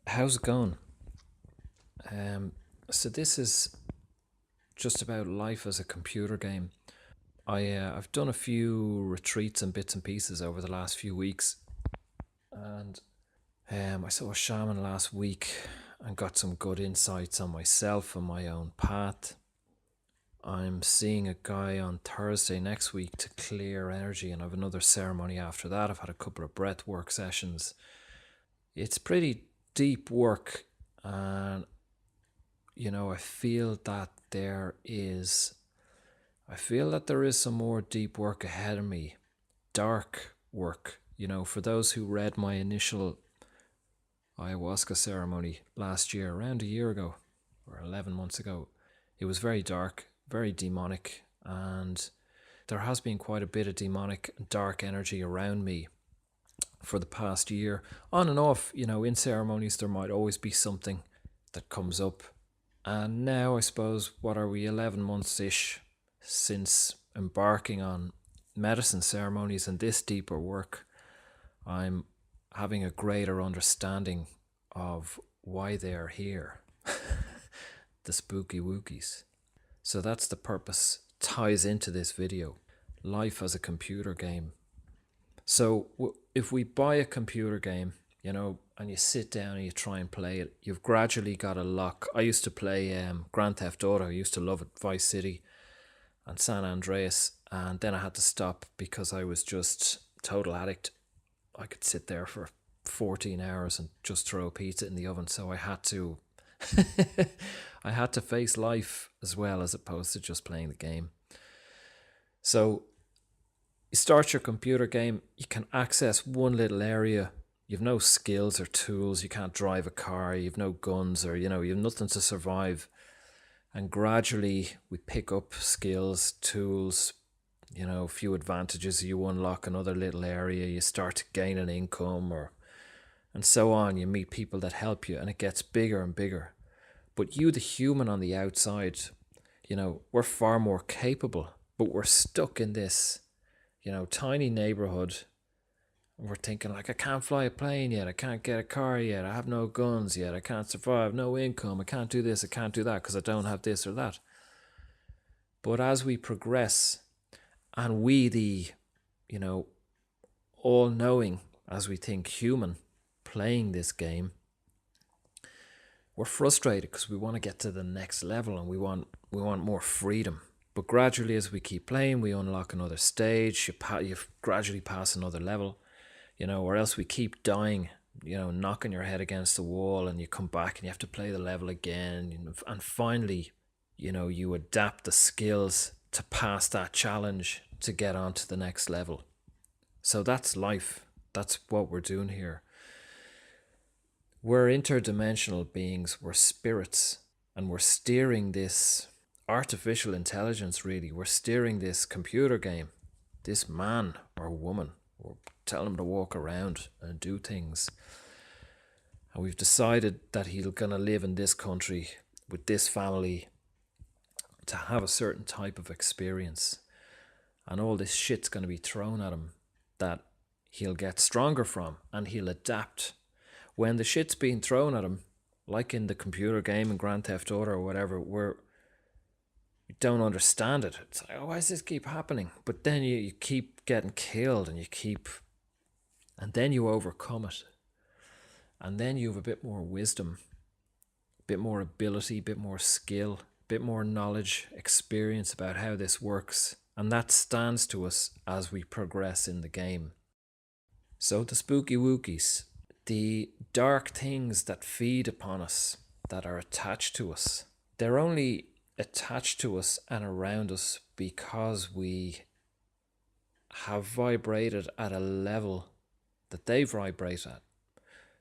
How's it going? Um, so this is just about life as a computer game. I've done a few retreats and bits and pieces over the last few weeks, and I saw a shaman last week and got some good insights on myself and my own path. I'm seeing a guy on Thursday next week to clear energy, and I have another ceremony after that. I've had a couple of breath work sessions. It's pretty deep work, and I feel that there is some more deep work ahead of me, dark work. For those who read my initial ayahuasca ceremony last year, around a year ago or 11 months ago, it was very dark, very demonic, and there has been quite a bit of demonic dark energy around me for the past year. On and off, in ceremonies, there might always be something that comes up. And now, I suppose, what are we, 11 months ish since embarking on medicine ceremonies and this deeper work, I'm having a greater understanding of why they are here. The spooky wookies. So that's the purpose, ties into this video. Life as a computer game. So if we buy a computer game, and you sit down and you try and play it, you've gradually got a lock. I used to play Grand Theft Auto. I used to love it, Vice City and San Andreas, and then I had to stop because I was just total addict. I could sit there for 14 hours and just throw a pizza in the oven, so I had to I had to face life as well, as opposed to just playing the game. So you start your computer game, you can access one little area. You've no skills or tools, you can't drive a car, you've no guns, or you have nothing to survive. And gradually we pick up skills, tools, a few advantages. You unlock another little area, you start to gain an income, and so on. You meet people that help you, and it gets bigger and bigger. But you, the human on the outside, we're far more capable, but we're stuck in this tiny neighborhood. We're thinking, like, I can't fly a plane yet, I can't get a car yet, I have no guns yet, I can't survive, no income, I can't do this, I can't do that because I don't have this or that. But as we progress, and we, the all knowing, as we think, human playing this game, we're frustrated because we want to get to the next level, and we want more freedom. But gradually, as we keep playing, we unlock another stage. You gradually pass another level, or else we keep dying, knocking your head against the wall, and you come back and you have to play the level again. And finally, you adapt the skills to pass that challenge to get on to the next level. So that's life. That's what we're doing here. We're interdimensional beings, we're spirits, and we're steering this artificial intelligence, really. We're steering this computer game, this man or woman. We're telling him to walk around and do things. And we've decided that he's going to live in this country with this family to have a certain type of experience. And all this shit's going to be thrown at him that he'll get stronger from, and he'll adapt. When the shit's being thrown at him, like in the computer game in Grand Theft Auto or whatever, we don't understand it. It's like, oh, why does this keep happening? But then you keep getting killed, and and then you overcome it. And then you have a bit more wisdom, a bit more ability, a bit more skill, a bit more knowledge, experience about how this works. And that stands to us as we progress in the game. So the spooky wookies, the dark things that feed upon us, that are attached to us, they're only attached to us and around us because we have vibrated at a level that they vibrate at.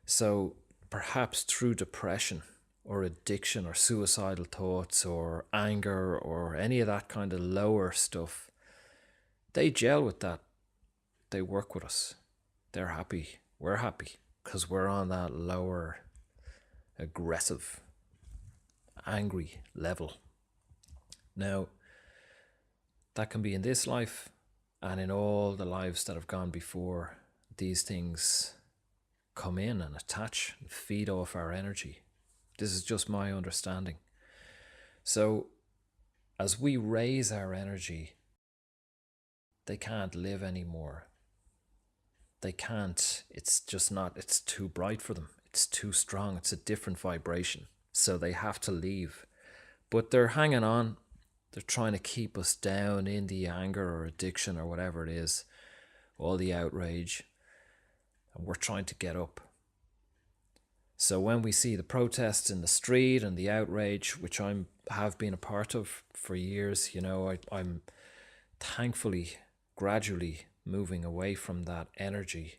So perhaps through depression or addiction or suicidal thoughts or anger or any of that kind of lower stuff, they gel with that. They work with us. They're happy. We're happy because we're on that lower, aggressive, angry level. Now, that can be in this life and in all the lives that have gone before. These things come in and attach and feed off our energy. This is just my understanding. So as we raise our energy, they can't live anymore. They can't. It's just not, it's too bright for them. It's too strong. It's a different vibration. So they have to leave. But they're hanging on. They're trying to keep us down in the anger or addiction or whatever it is, all the outrage. And we're trying to get up. So when we see the protests in the street and the outrage, which have been a part of for years, I'm thankfully gradually moving away from that energy.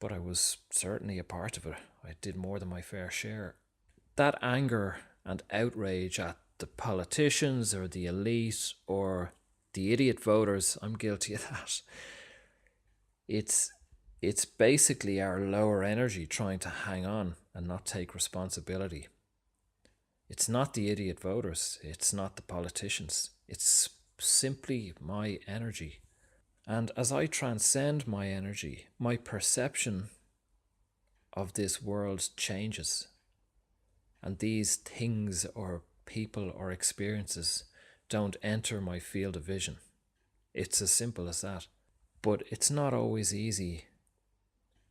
But I was certainly a part of it. I did more than my fair share. That anger and outrage at the politicians or the elite or the idiot voters, I'm guilty of that. It's basically our lower energy trying to hang on and not take responsibility. It's not the idiot voters. It's not the politicians. It's simply my energy. And as I transcend my energy, my perception of this world changes. And these things or people or experiences don't enter my field of vision. It's as simple as that. But it's not always easy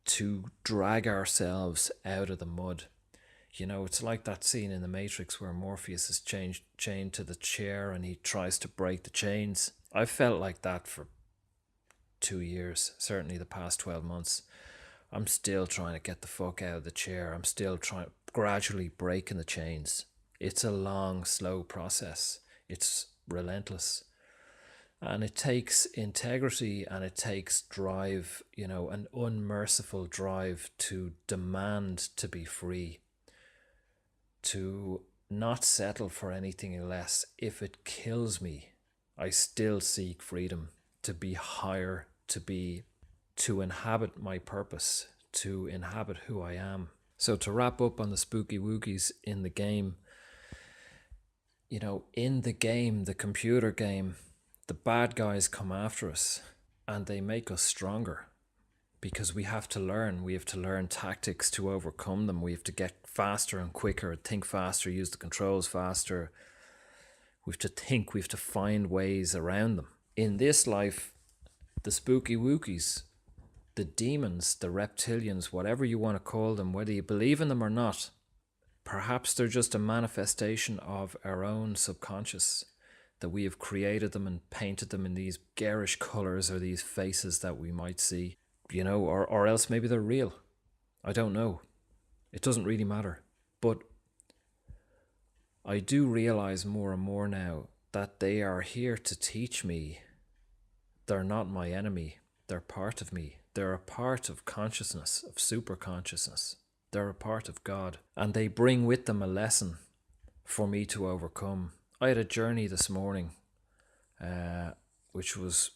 to drag ourselves out of the mud. It's like that scene in The Matrix where Morpheus is chained to the chair and he tries to break the chains. I've felt like that for 2 years, certainly the past 12 months. I'm still trying to get the fuck out of the chair. I'm still gradually breaking the chains. It's a long, slow process. It's relentless. And it takes integrity and it takes drive, an unmerciful drive to demand to be free, to not settle for anything less. If it kills me, I still seek freedom, to be higher, to inhabit my purpose, to inhabit who I am. So to wrap up on the spooky wookies in the game, in the game, the computer game, the bad guys come after us and they make us stronger because we have to learn tactics to overcome them. We have to get faster and quicker, think faster, use the controls faster. We have to think, we have to find ways around them. In this life, the spooky wookies, the demons, the reptilians, whatever you want to call them, whether you believe in them or not, perhaps they're just a manifestation of our own subconscious, that we have created them and painted them in these garish colours or these faces that we might see, or else maybe they're real. I don't know. It doesn't really matter. But I do realise more and more now that they are here to teach me. They're not my enemy. They're part of me. They're a part of consciousness, of super consciousness. They're a part of God. And they bring with them a lesson for me to overcome. I had a journey this morning, which was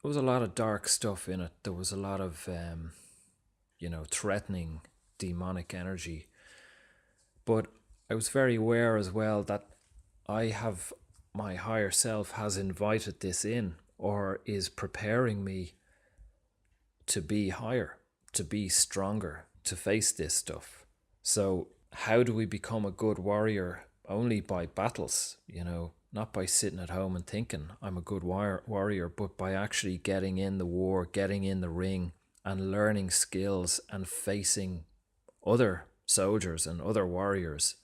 a lot of dark stuff in it. There was a lot of, threatening, demonic energy. But I was very aware as well that my higher self has invited this in, or is preparing me to be higher, to be stronger, to face this stuff. So how do we become a good warrior? Only by battles, not by sitting at home and thinking I'm a good warrior, but by actually getting in the war, getting in the ring and learning skills and facing other soldiers and other warriors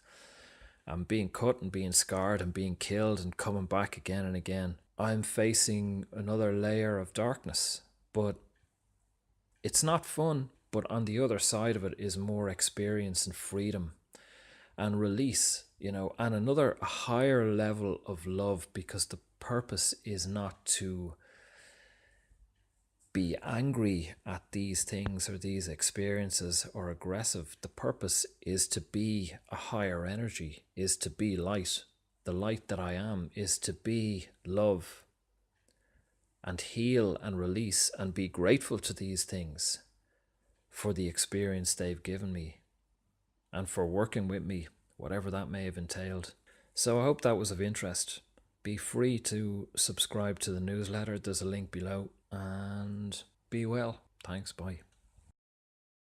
and being cut and being scarred and being killed and coming back again and again. I'm facing another layer of darkness, but it's not fun. But on the other side of it is more experience and freedom and release, and another higher level of love, because the purpose is not to be angry at these things or these experiences or aggressive. The purpose is to be a higher energy, is to be light. The light that I am is to be love and heal and release and be grateful to these things for the experience they've given me and for working with me, whatever that may have entailed. So I hope that was of interest. Be free to subscribe to the newsletter. There's a link below, and be well. Thanks. Bye.